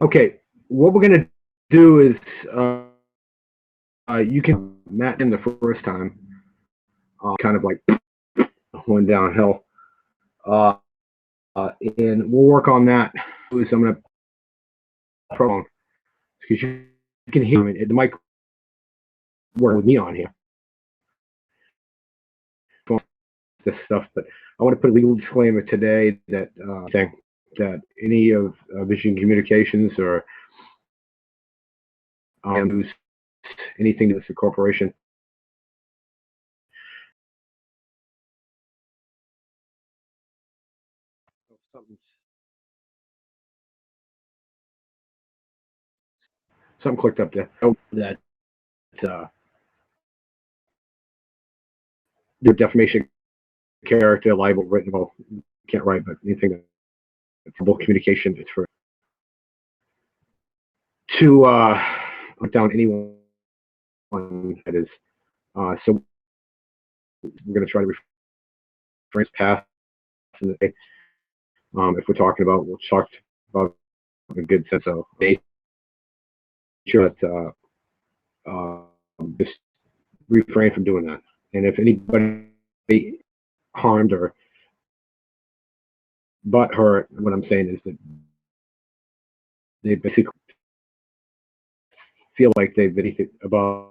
Okay, what we're gonna do is you can Matt in the first time, kind of like went downhill, uh, and we'll work on that. I'm gonna prone because you can hear him. It might work with me on here. This stuff, but I want to put a legal disclaimer today that saying that any of Vision Communications or anything that's a corporation. Something clicked up there. Oh, that the defamation, character, libel, written. Well, can't write, but anything that's verbal communication is for to put down anyone that is. So we're going to try to refrain past in the day. If we're talking about, we'll talk about a good sense of nature that just refrain from doing that. And if anybody harmed or but hurt, what I'm saying is that they basically feel like they've been above,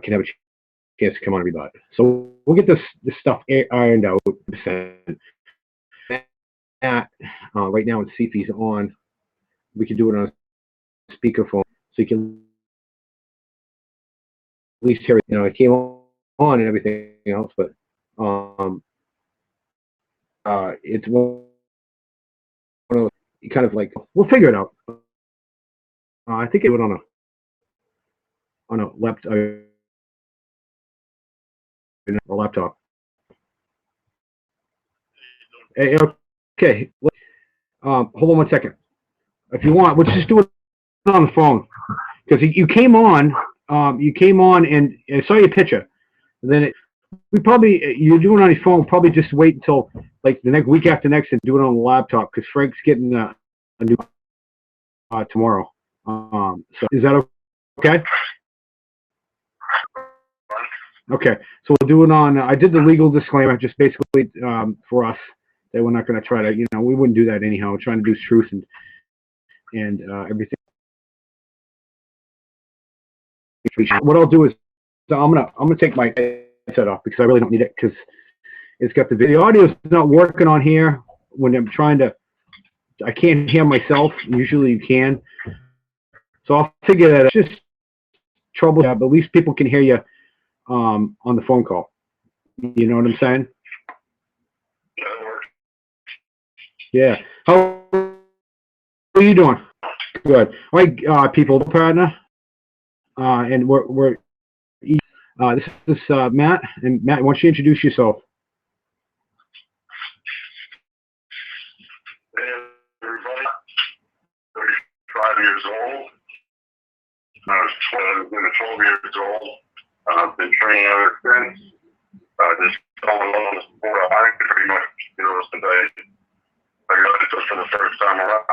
can have a chance to come on and rebut. So we'll get this stuff ironed out. Right now, and see if he's on. We can do it on a speakerphone, so you can at least hear it. You know, it came on and everything else, but it's one of those, kind of like, we'll figure it out. I think it would on a laptop. Hey, okay. Hold on 1 second. If you want, let's just do it on the phone, because you came on. And I saw your picture. And then you're doing it on your phone. Probably just wait until like the next week after next and do it on the laptop, because Frank's getting a new tomorrow. So is that okay? Okay, so we'll do it on. I did the legal disclaimer, just basically for us, that we're not going to try to, we wouldn't do that anyhow. We're trying to do truth and everything. What I'll do is I'm gonna take my headset off, because I really don't need it, because it's got the video. Audio is not working on here when I'm trying to. I can't hear myself. Usually you can. So I'll figure that out. It's just trouble, but at least people can hear you on the phone call. You know what I'm saying? Yeah. How are you doing? Good. All right, people, partner. And we're this is Matt. And Matt, why don't you introduce yourself? Hey, everybody. 35 years old. I was 12 years old. I've been training ever since. Just going on the sport. I pretty much, since I got it just for the first time around.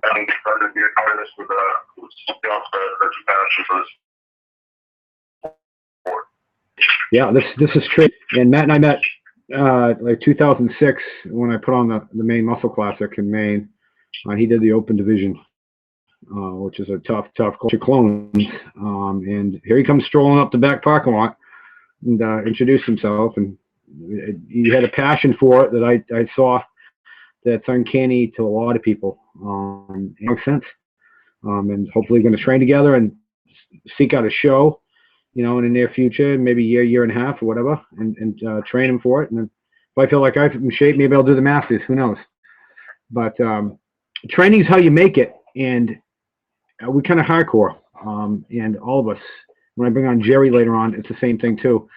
And started to be an artist with such a passion for this sport. Yeah, this is true. And Matt and I met like 2006 when I put on the Maine Muscle Classic in Maine. He did the Open Division, which is a tough culture clones. And here he comes strolling up the back parking lot and introduced himself. And he had a passion for it that I saw that's uncanny to a lot of people. It makes sense. And hopefully we're going to train together and seek out a show, in the near future, maybe year and a half or whatever, and train him for it. And then if I feel like I'm in shape, maybe I'll do the Masters. Who knows? But training is how you make it, and we kind of hardcore. And all of us, when I bring on Jerry later on, it's the same thing too.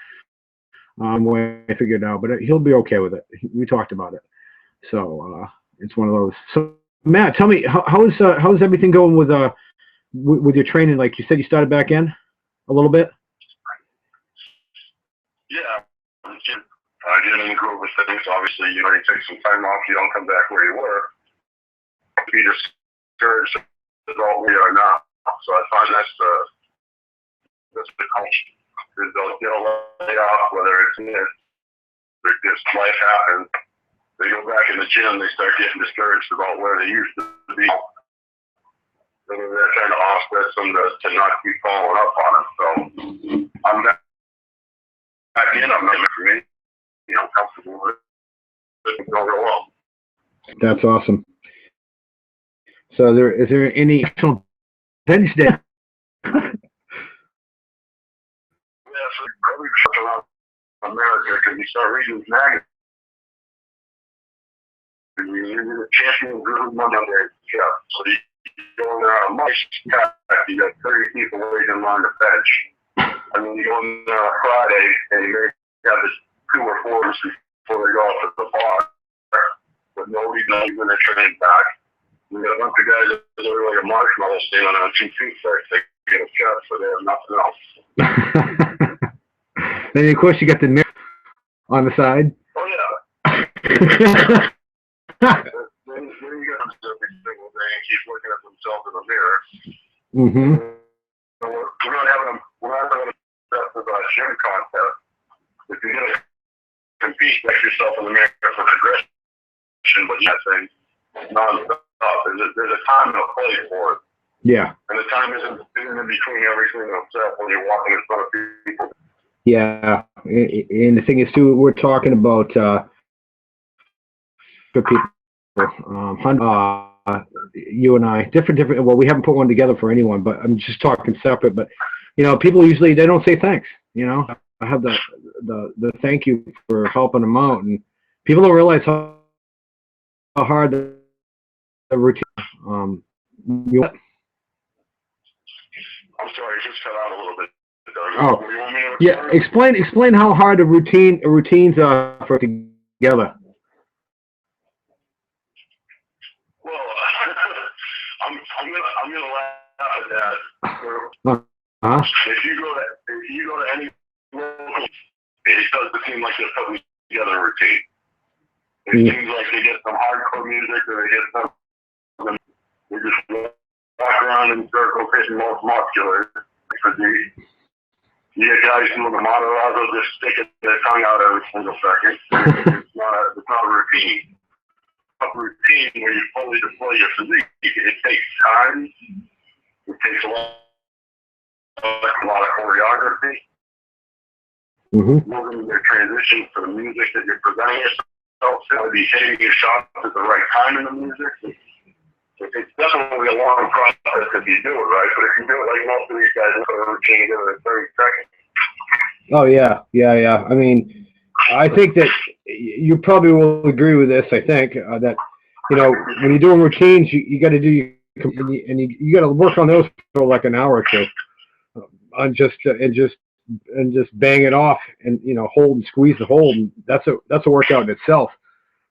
When I figured it out, but he'll be okay with it. We talked about it, so it's one of those. So Matt, tell me, how's everything going with your training? Like you said, you started back in a little bit. Yeah, Get in the groove of things. Obviously, you take some time off, you don't come back where you were. Be discouraged about where we are now. So I find that's the culture. They'll get a layoff, whether it's or just life happens. They go back in the gym, they start getting discouraged about where they used to be. And they're trying to offset them to not keep following up on it. So I'm back in. I'm not for me. Comfortable with it. It's going real well. That's awesome. So is there any national bench day? Yeah, so probably check around America because you start reading these magazines. You're the champion group Monday. Yeah. So you go in there on a March, you got 30 people waiting in line to bench. And then you go in there on a Friday and you have this 2 or 4 before they go off to the bar. But nobody's not even their training back. We got a bunch of guys that are like a marshmallow stand on 2 feet first. They get a shot, so they have nothing else. Then of course you got the mirror on the side. Oh yeah. Then you got them every single day and keep looking at themselves in the mirror. Mm-hmm. We're not having a gym contest. If you're gonna compete, make yourself in the mirror for progression, but that thing non-stop. There's a time and a place for it. Yeah. And the time isn't in between every single step when you're walking in front of people. Yeah, and the thing is too, we're talking about good people. You and I, different. Well, we haven't put one together for anyone, but I'm just talking separate. But people usually they don't say thanks. I have the thank you for helping them out, and people don't realize how hard the routine. I'm sorry, it just cut out a little bit. Oh, yeah. Explain how hard a routines are for together. Well, I'm gonna laugh at that. If you go to any local, it doesn't seem like they're putting together a routine. It seems like they get some hardcore music, or they get some. They just walk around in circles, hitting most muscular. You get guys doing the monologue, just sticking their tongue out every single second. It's not a routine. A routine where you fully deploy your physique. It takes time. It takes a lot of choreography. Mm-hmm. Moving your transitions to the music that you're presenting yourself to, be hitting your shots at the right time in the music. It's definitely a long process if you do it right, but if you do it like most of these guys, put a routine together in 30 seconds. Oh yeah. I mean, I think that you probably will agree with this. I think that when you're doing routines, you got to do and you got to work on those for like an hour or two, and just bang it off, and hold and squeeze the hold. And that's a workout in itself.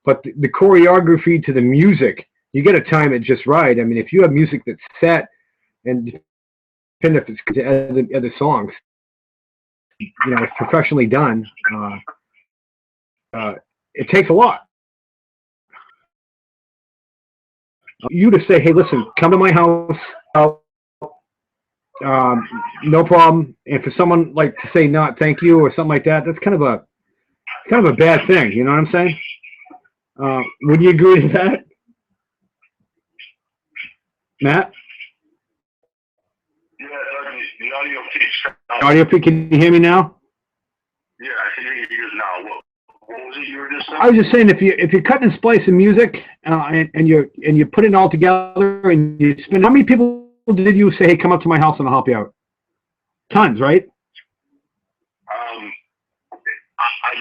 But the choreography to the music, you got to time it just right. I mean, if you have music that's set, and depending if it's other songs, it's professionally done. It takes a lot. You to say, hey, listen, come to my house. No problem. And for someone like to say not thank you or something like that, that's kind of a bad thing. You know what I'm saying? Would you agree with that, Matt? Yeah, the audio keeps. Audio feed. Can you hear me now? Yeah, I can hear you now. What was it you were just saying? I was just saying, if you're cutting and splicing music, and you put it all together and you spend, how many people did you say, hey, come up to my house and I'll help you out? Tons, right? I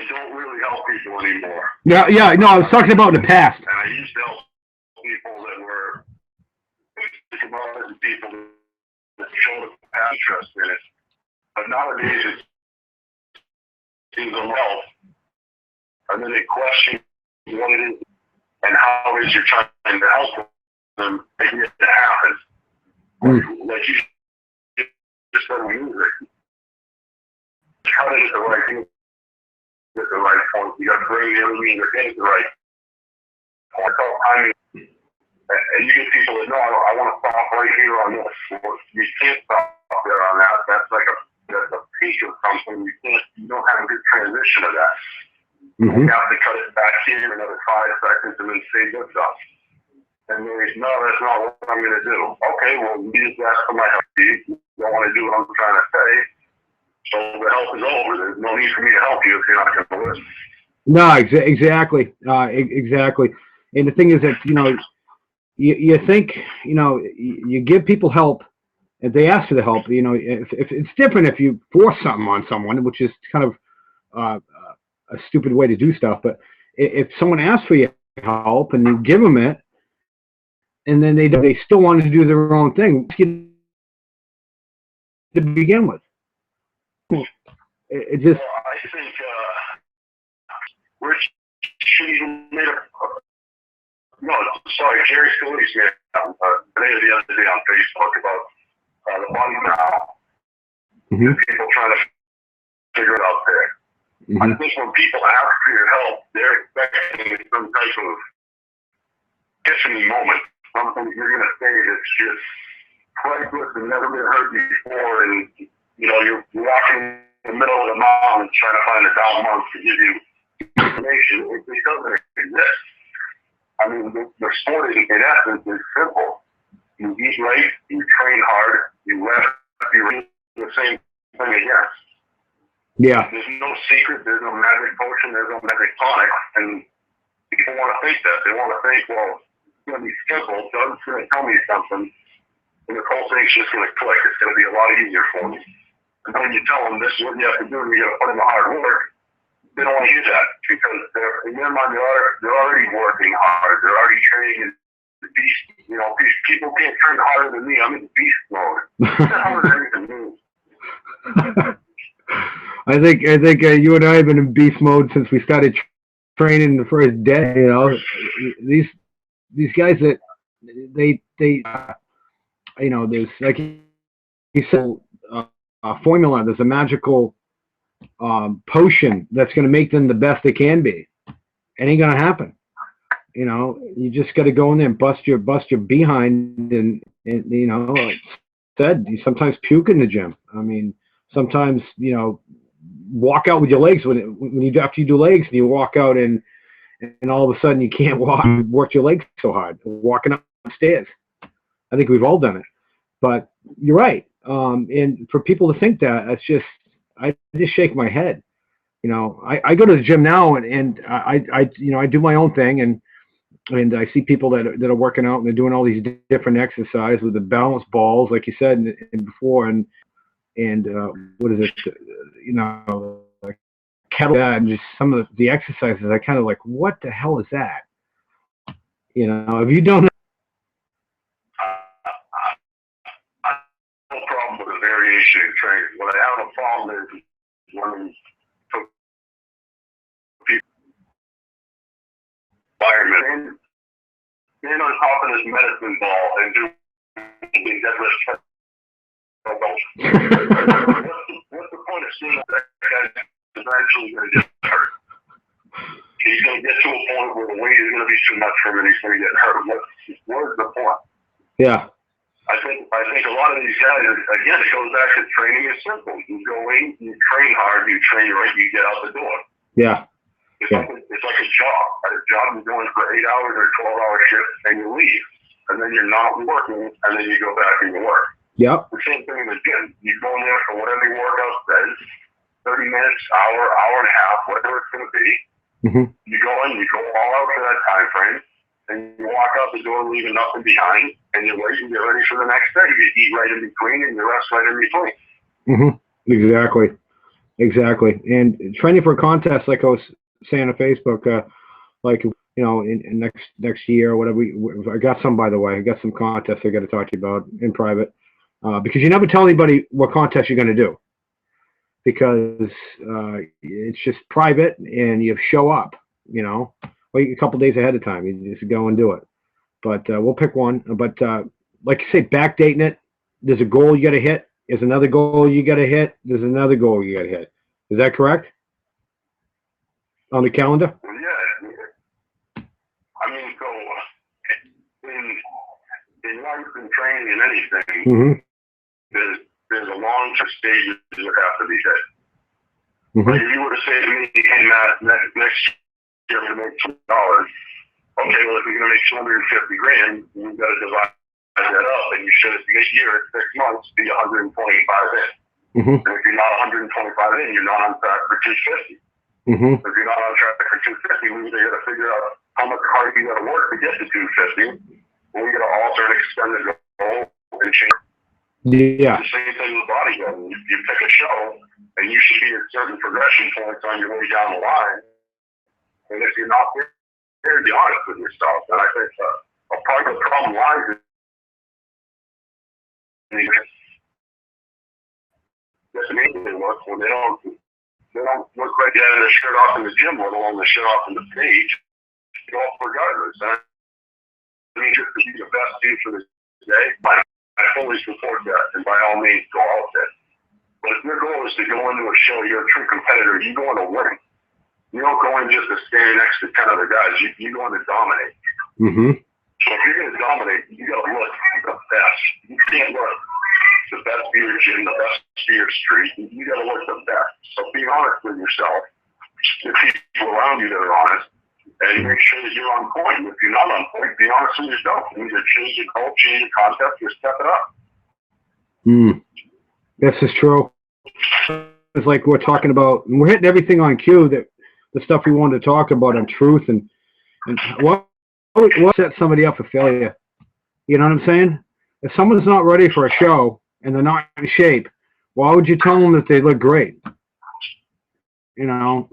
don't really help people anymore. Yeah. No, I was talking about in the past. And I used to help people that were people that showed an interest in it. But nowadays it seems a help, and then they question what it is and how it is you're trying to help them make it happen. Like you just said, music. How to get the right thing at the right point. You got to bring the other meter in at the right point. So, I mean, and you get people that know, I want to stop right here on this. Well, you can't stop there on that. That's a peak of something. You don't have a good transition of that. You have to cut it back here another 5 seconds and then say this up. And there's, no, that's not what I'm going to do. Okay, well, you just ask for my help. You don't want to do what I'm trying to say. So the help is over. There's no need for me to help you if you're not going to listen. No, exactly. Exactly. And the thing is that, you know, you think, you know, you give people help if they ask for the help. You know, if it's different if you force something on someone, which is kind of a stupid way to do stuff. But if someone asks for your help and you give them it, and then they still want to do their own thing to begin with. It just. Well, I think Rich made a. No, sorry, Jerry Scalise made today or the other day on Facebook about the body now. People trying to figure it out there. I think when people ask for your help, they're expecting some type of epiphany moment. Something you're going to say that's just priceless and never been heard before, and you know you're walking in the middle of the mountains trying to find a down monk to give you information. It doesn't exist. I mean, the sport in essence is simple. You eat right, you train hard, you rest, you do the same thing again. Yeah. There's no secret. There's no magic potion. There's no magic tonic, and people want to think that. They want to think, well, it's going to be simple. Doug's going to tell me something, and the whole thing's just going to click. It's going to be a lot easier for me. And when you tell them this is what you have to do, and you got to put in the hard work, they don't want to hear that because in their mind they're already working hard. They're already training in the beast. You know, people can't train harder than me. I'm in beast mode. How does anything move? I think you and I have been in beast mode since we started training the first day. You know, these guys that they you know, there's like you said a formula. There's a magical potion that's going to make them the best they can be. It ain't going to happen. You know, you just got to go in there and bust your behind, and you know, like said, you sometimes puke in the gym. I mean, sometimes, you know, walk out with your legs when you after you do legs and you walk out and all of a sudden you can't walk. You work your legs so hard walking upstairs. I think we've all done it, but you're right. And for people to think that, it's just, I just shake my head. You know, I go to the gym now and I you know, I do my own thing, and I see people that are working out and they're doing all these different exercises with the balance balls, like you said and before, and what is it? You know, like kettle and just some of the exercises. I kind of like, what the hell is that? You know, have you done that? No problem with the variation in training. What I have a problem is when people environment stand on top of this medicine ball and do deadlift. What's the point of seeing that guy's eventually going to get hurt? He's going to get to a point where the weight is going to be too much for him and he's going to get hurt. What's the point? Yeah. I think a lot of these guys, again, it goes back to training is simple. You go in, you train hard, you train right, you get out the door. Yeah. It's like a job. At a job, you're going for 8 hours or 12-hour shifts, and you leave. And then you're not working, and then you go back and you work. Yep. The same thing in the gym. You go in there for whatever your workout says, 30 minutes, hour and a half, whatever it's going to be. You go in, you go all out for that time frame, and you walk out the door leaving nothing behind, and you wait and get ready for the next day. You eat right in between, and you rest right in between. Exactly. Exactly. And training for a contest, like I was saying on Facebook, like, you know, in next year or whatever, I got some, by the way, I got some contests I got to talk to you about in private, because you never tell anybody what contest you're going to do, because it's just private and you show up, you know, like a couple days ahead of time, you just go and do it. But we'll pick one. But like you say, backdating it, there's a goal you got to hit. There's another goal you got to hit. There's another goal you got to hit. Is that correct? on the calendar? Well, yeah. I mean, so in life and training and anything, Mm-hmm. there's a long-term stages that have to be hit. Mm-hmm. Like if you were to say to me, hey, Matt, next year I'm going to make $2. Okay, well, if you're going to make 250 grand, you've got to divide that up, and you should, this year, 6 months, be 125 in. Mm-hmm. And if you're not 125 in, you're not on track for 250. Mm-hmm. If you're not on track for 250, we either got to figure out how much hard you got to work to get to 250, or we got to alter and extend the goal and change. Yeah. The same thing with bodybuilding. You pick a show, and you should be at certain progression points on your way down the line. And if you're not there, be honest with yourself. And I think a part of the problem lies in this amazing work when they don't look like they have their shirt off in the gym, let alone the shirt off in the stage. Go off regardless. I mean, just to be the best dude for the day, I fully support that, and by all means, go out there. But if your goal is to go into a show, you're a true competitor, you go in to win. You don't go in just to stand next to 10 other guys. You go in to dominate. Mm-hmm. So if you're going to dominate, you got to look the best. You can't look the best for your gym, the best for your street. You got to look the best. So be honest with yourself. The people around you that are honest, and make sure that you're on point. If you're not on point, be honest with yourself. You either change your goal, change your concept, or step it up. This is true. It's like we're talking about, and we're hitting everything on cue, that the stuff we wanted to talk about on truth and what sets somebody up for failure. You know what I'm saying? If someone's not ready for a show and they're not in shape, why would you tell them that they look great? You know,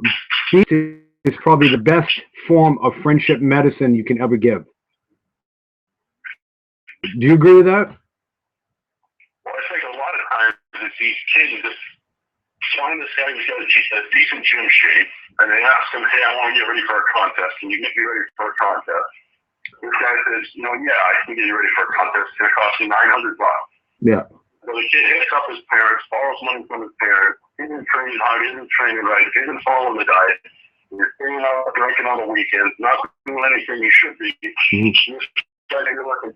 this is probably the best form of friendship medicine you can ever give. Do you agree with that? Well, I think a lot of times it's these kids that find this guy who's got a decent gym shape, and they ask him, hey, I want to get ready for a contest. Can you get me ready for a contest? This guy says, yeah, I can get you ready for a contest. It's going to cost you $900. Yeah. So the kid hits up his parents, borrows money from his parents. He isn't training hard, he isn't training right, he isn't following the diet. You're staying out drinking on the weekends, not doing anything you should be. You're looking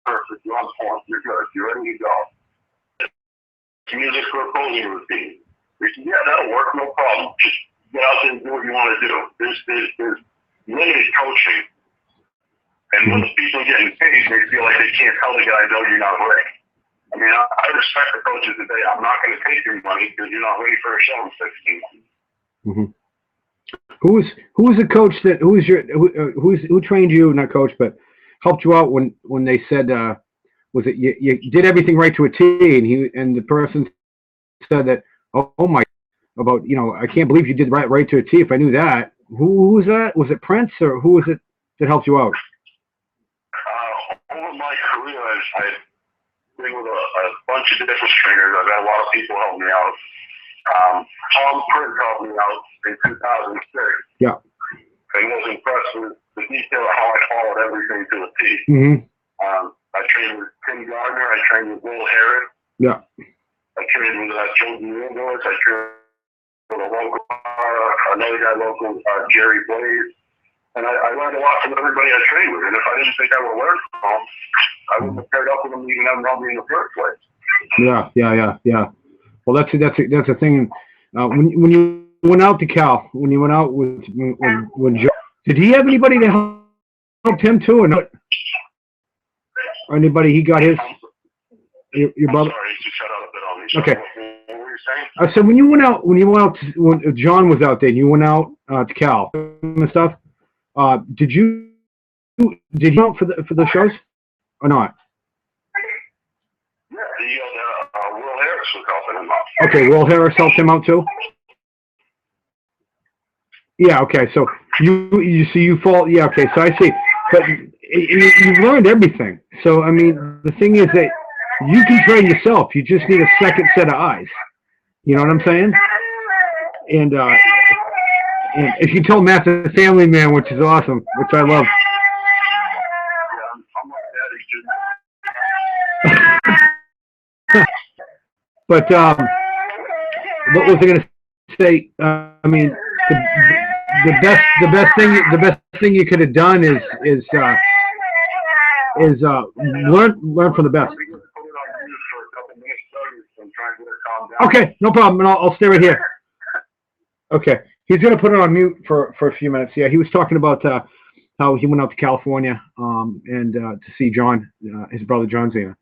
perfect, you're on point, you're good, you're ready to go. Music for a posing routine. We said, yeah, that'll work, no problem. Just get out there and do what you want to do. There's limited coaching. And when the people are getting paid, they feel like they can't tell the guy, no, you're not ready. I mean, I respect the coaches today. I'm not going to take your money because you're not ready for a show in 16 months. Mm-hmm. Who was the coach that who trained you, not coach, but helped you out when they said was it you did everything right to a T, and the person said that oh my, about I can't believe you did right to a T. If I knew that, who was that? Was it Prince, or who was it that helped you out? Over my career, I've been with a bunch of different trainers. I've had a lot of people help me out. Tom Prince helped me out in 2006. Yeah. And was impressed with the detail of how I followed everything to a T. Mm-hmm. I trained with Tim Gardner. I trained with Will Harris. Yeah. I trained with Joe Willis. I trained with a local, another guy local, Jerry Blaze. And I learned a lot from everybody I trained with. And if I didn't think I would learn from them, I wouldn't have paired up with them even have known me in the first place. Yeah. Well, that's a thing. When you went out to Cal, when you went out with Joe, did he have anybody to help him too, or not? Or anybody he got his? Your brother? Sorry, you shut out a bit on me. Okay. What were you saying? I said when you went out, when John was out there, and you went out to Cal and stuff. Did you out for the shows or not? Yeah, Will Harris was helping him out. Okay, Will Harris helped him out too. Yeah. Okay. So you fall. Yeah. Okay. So I see. But you've learned everything. So I mean, the thing is that you can train yourself. You just need a second set of eyes. You know what I'm saying? And if you tell Matt's a family man, which is awesome, which I love. But what was I going to say? I mean, the best thing you could have done is learn from the best. Okay, no problem, and I'll stay right here. Okay, he's gonna put it on mute for a few minutes. Yeah, he was talking about how he went out to California and to see John, his brother John Cena.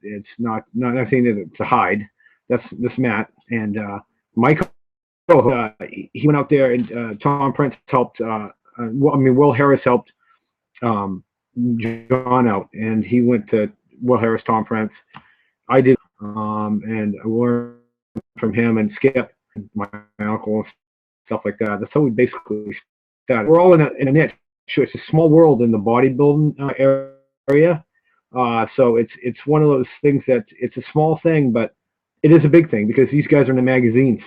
It's not nothing to hide. That's Matt and Michael. He went out there and Tom Prince helped. Will Harris helped John out, and he went to Will Harris, Tom Prince. I did, and I learned from him and Skip, my uncle, and stuff like that. That's how we basically started. We're all in a niche. It's a small world in the bodybuilding area. So it's one of those things that it's a small thing, but it is a big thing because these guys are in the magazines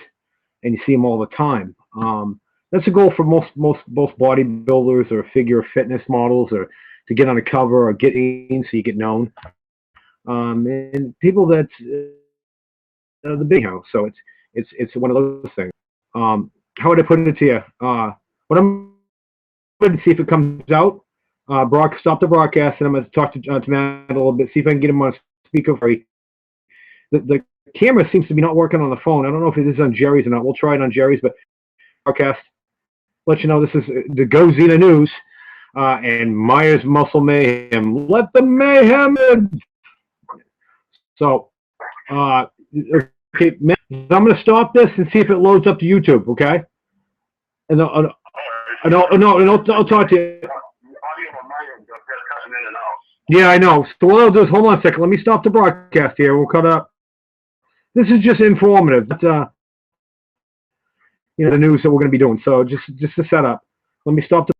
and you see them all the time. That's a goal for both bodybuilders or figure fitness models, or to get on a cover or get in so you get known. And people that the big house. So it's one of those things. How would I put it to you? What I'm going to see if it comes out. Stop the broadcast, and I'm going to talk to Matt a little bit, see if I can get him on speaker. The camera seems to be not working on the phone. I don't know if it is on Jerry's or not. We'll try it on Jerry's, but broadcast. Let you know this is the GO-Cena news and Myers Muscle Mayhem. Let the mayhem in. So, okay, Matt, I'm going to stop this and see if it loads up to YouTube. Okay, and I'll talk to you. Yeah, I know. So what I'll do is, hold on a second. Let me stop the broadcast here. We'll cut up. This is just informative. But, the news that we're going to be doing. So just to set up. Let me stop the